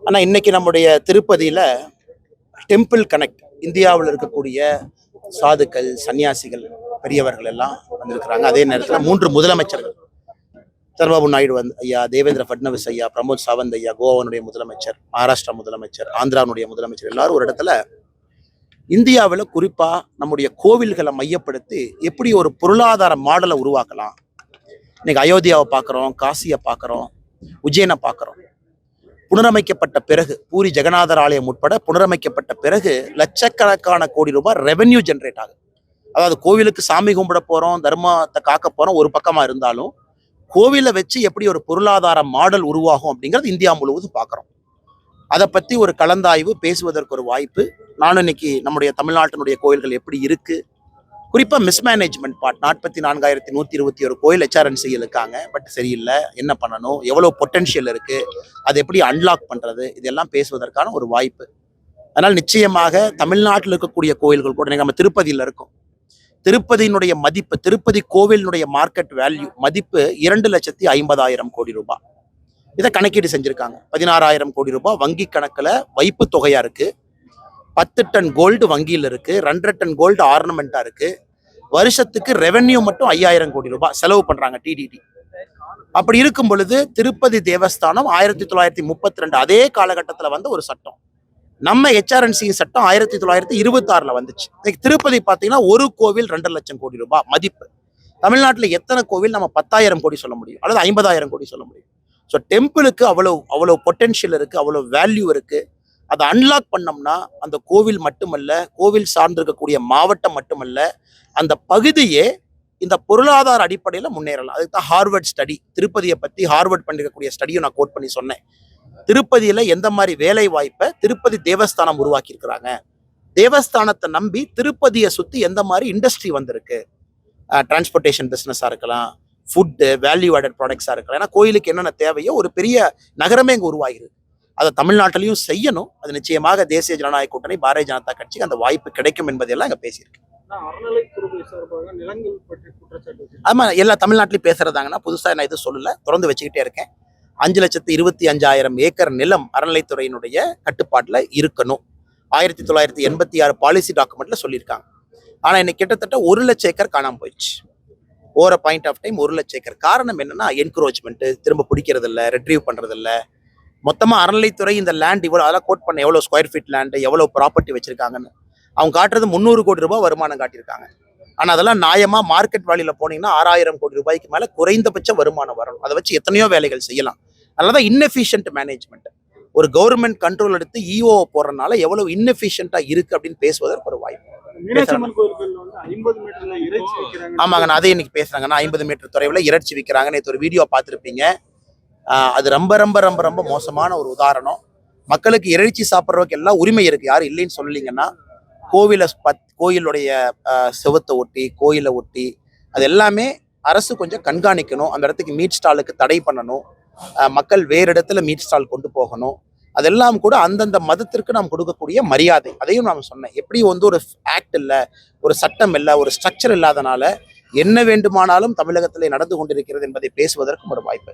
ஆனால் இன்னைக்கு நம்முடைய திருப்பதியில் டெம்பிள் கனெக்ட் இந்தியாவில் இருக்கக்கூடிய சாதுக்கள், சன்னியாசிகள், பெரியவர்கள் எல்லாம் வந்திருக்கிறாங்க. அதே நேரத்தில் 3 முதலமைச்சர்கள், சந்திரபாபு நாயுடு ஐயா, தேவேந்திர ஃபட்னவிஸ் ஐயா, பிரமோத் சாவந்த் ஐயா, கோவாவுடைய முதலமைச்சர், மகாராஷ்டிரா முதலமைச்சர், ஆந்திராவுடைய முதலமைச்சர், எல்லாரும் ஒரு இடத்துல இந்தியாவில் குறிப்பாக நம்முடைய கோவில்களை மையப்படுத்தி எப்படி ஒரு பொருளாதார மாடலை உருவாக்கலாம். இன்னைக்கு அயோத்தியாவை பார்க்குறோம், காசியை பார்க்குறோம், உஜ்ஜைனை பார்க்குறோம். புனரமைக்கப்பட்ட பிறகு பூரி ஜெகநாதர் ஆலயம் உட்பட புனரமைக்கப்பட்ட பிறகு லட்சக்கணக்கான கோடி ரூபாய் ரெவென்யூ ஜென்ரேட் ஆகுது. அதாவது கோவிலுக்கு சாமி கும்பிட போகிறோம், தர்மத்தை காக்க போகிறோம் ஒரு பக்கமாக இருந்தாலும் கோவிலை வச்சு எப்படி ஒரு பொருளாதார மாடல் உருவாகும் அப்படிங்கிறது இந்தியா முழுவதும் பார்க்குறோம். அதை பற்றி ஒரு கலந்தாய்வு பேசுவதற்கு ஒரு வாய்ப்பு. நானும் இன்னைக்கு நம்முடைய தமிழ்நாட்டினுடைய கோயில்கள் எப்படி இருக்கு, குறிப்பாக மிஸ்மேனேஜ்மெண்ட் பார்ட் 44,121 கோயில் HRNCயில் இருக்காங்க, பட் சரியில்லை, என்ன பண்ணணும், எவ்வளோ பொட்டென்ஷியல் இருக்கு, அதை எப்படி அன்லாக் பண்ணுறது, இதெல்லாம் பேசுவதற்கான ஒரு வாய்ப்பு. அதனால் நிச்சயமாக தமிழ்நாட்டில் இருக்கக்கூடிய கோயில்கள் கூட நம்ம திருப்பதியில் இருக்கோம். திருப்பதியினுடைய மதிப்பு, திருப்பதி கோவிலினுடைய மார்க்கெட் வேல்யூ மதிப்பு 2,50,000 கோடி ரூபாய். இதை கணக்கீடு செஞ்சிருக்காங்க. 16,000 கோடி ரூபாய் வங்கி கணக்கில் வைப்பு தொகையா இருக்கு. 10 டன் கோல்டு வங்கியில் இருக்கு. 2.5 டன் கோல்டு ஆர்னமெண்டா இருக்கு. வருஷத்துக்கு ரெவென்யூ மட்டும் 5,000 கோடி ரூபாய் செலவு பண்றாங்க டிடிடி. அப்படி இருக்கும் பொழுது திருப்பதி தேவஸ்தானம் 1932 அதே காலகட்டத்தில் வந்த ஒரு சட்டம். நம்ம HRNC சட்டம் 1926 வந்துச்சு. திருப்பதி பார்த்தீங்கன்னா ஒரு கோவில் 2 லட்சம் கோடி ரூபாய் மதிப்பு. தமிழ்நாட்டில் எத்தனை கோவில் நம்ம 10,000 கோடி சொல்ல முடியும், அல்லது 50,000 கோடி சொல்ல முடியும். ஸோ டெம்பிளுக்கு அவ்வளோ பொட்டென்ஷியல் இருக்கு, அவ்வளோ வேல்யூ இருக்கு. அதை அன்லாக் பண்ணோம்னா அந்த கோவில் மட்டுமல்ல, கோவில் சார்ந்திருக்கக்கூடிய மாவட்டம் மட்டுமல்ல, அந்த பகுதியே இந்த பொருளாதார அடிப்படையில் முன்னேறலாம். அதுக்கு தான் ஹார்வர்ட் ஸ்டடி, திருப்பதியை பற்றி ஹார்வர்ட் பண்ணிருக்கக்கூடிய ஸ்டடியும் நான் கோட் பண்ணி சொன்னேன். திருப்பதியில எந்த மாதிரி வேலை வாய்ப்பை திருப்பதி தேவஸ்தானம் உருவாக்கி இருக்கிறாங்க, தேவஸ்தானத்தை நம்பி திருப்பதியை சுற்றி எந்த மாதிரி இண்டஸ்ட்ரி வந்திருக்கு, டிரான்ஸ்போர்ட்டேஷன் பிஸ்னஸாக இருக்கலாம், ஃபுட்டு, வேல்யூ ஆடட் ப்ராடக்ட்ஸாக இருக்கலாம். ஏன்னா கோயிலுக்கு என்னென்ன தேவையோ ஒரு பெரிய நகரமே இங்கே உருவாகிருக்கு. அதை தமிழ்நாட்டிலையும் செய்யணும். அது நிச்சயமாக தேசிய ஜனநாயக கூட்டணி, பாரதிய ஜனதா கட்சிக்கு அந்த வாய்ப்பு கிடைக்கும் என்பதெல்லாம் இங்கே பேசியிருக்கு. ஆமா, எல்லா தமிழ்நாட்டிலையும் பேசுறதாங்கன்னா புதுசாக நான் எதுவும் சொல்லலை, தொடர்ந்து வச்சுக்கிட்டே இருக்கேன். 5,25,000 ஏக்கர் நிலம் அறநிலைத்துறையினுடைய கட்டுப்பாட்டில் இருக்கணும். 1986 பாலிசி டாக்குமெண்ட்ல சொல்லியிருக்காங்க. ஆனால் இன்னைக்கு கிட்டத்தட்ட 1 லட்சம் ஏக்கர் காணாமல் போயிடுச்சு. ஓர பாயிண்ட் ஆஃப் டைம் 1 லட்சம் ஏக்கர். காரணம் என்னன்னா என்க்ரோச்மெண்ட், திரும்ப பிடிக்கிறது இல்லை, ரெட்ரீவ் பண்றது இல்லை. மொத்தமாக அறநிலைத்துறை இந்த லேண்ட் இவ்வளோ, அதெல்லாம் கோட் பண்ண எவ்வளோ ஸ்கொயர் ஃபீட் லேண்டு, எவ்வளோ ப்ராப்பர்ட்டி வச்சிருக்காங்கன்னு அவங்க காட்டுறது 300 கோடி ரூபாய் வருமானம் காட்டியிருக்காங்க. ஆனால் அதெல்லாம் நியாயமாக மார்க்கெட் வேல்யூல போனீங்கன்னா 6,000 கோடி ரூபாய்க்கு மேலே குறைந்தபட்ச வருமானம் வரணும். அதை வச்சு எத்தனையோ வேலைகள் செய்யலாம். அதனாலதான் இன்எஃபிஷியன்ட் மேனேஜ்மெண்ட். ஒரு கவர்மெண்ட் கண்ட்ரோல் எடுத்து இஓ போறதுனால எவ்வளவு இன்எஃபிஷியன்டா இருக்கு அப்படின்னு பேசுவதற்கு ஒரு வாய்ப்பு. ஆமாங்க, நான் அதை இன்னைக்கு பேசுறாங்க. 50 மீட்டர் தொலைவில் இறைச்சி விற்கிறாங்க. நேற்று ஒரு வீடியோ பார்த்துருப்பீங்க. அது ரொம்ப ரொம்ப ரொம்ப ரொம்ப மோசமான ஒரு உதாரணம். மக்களுக்கு இறைச்சி சாப்பிட்றதுக்கு எல்லாம் உரிமை இருக்கு, யாரும் இல்லைன்னு சொல்லலீங்கன்னா. கோயிலுடைய செவத்தை ஒட்டி, கோயிலை ஒட்டி, அது எல்லாமே அரசு கொஞ்சம் கண்காணிக்கணும். அந்த இடத்துக்கு மீட் ஸ்டாலுக்கு தடை பண்ணணும். மக்கள் வேறு இடத்துல மீட் ஸ்டால் கொண்டு போகணும். அதெல்லாம் கூட அந்தந்த மதத்திற்கு நாம் கொடுக்கக்கூடிய மரியாதை. அதையும் நான் சொன்னேன். எப்படி ஒரு ஆக்ட் இல்லை, ஒரு சட்டம் இல்லை, ஒரு ஸ்ட்ரக்சர் இல்லாதனால என்ன வேண்டுமானாலும் தமிழகத்திலே நடந்து கொண்டிருக்கிறது என்பதை பேசுவதற்கும் ஒரு வாய்ப்பு.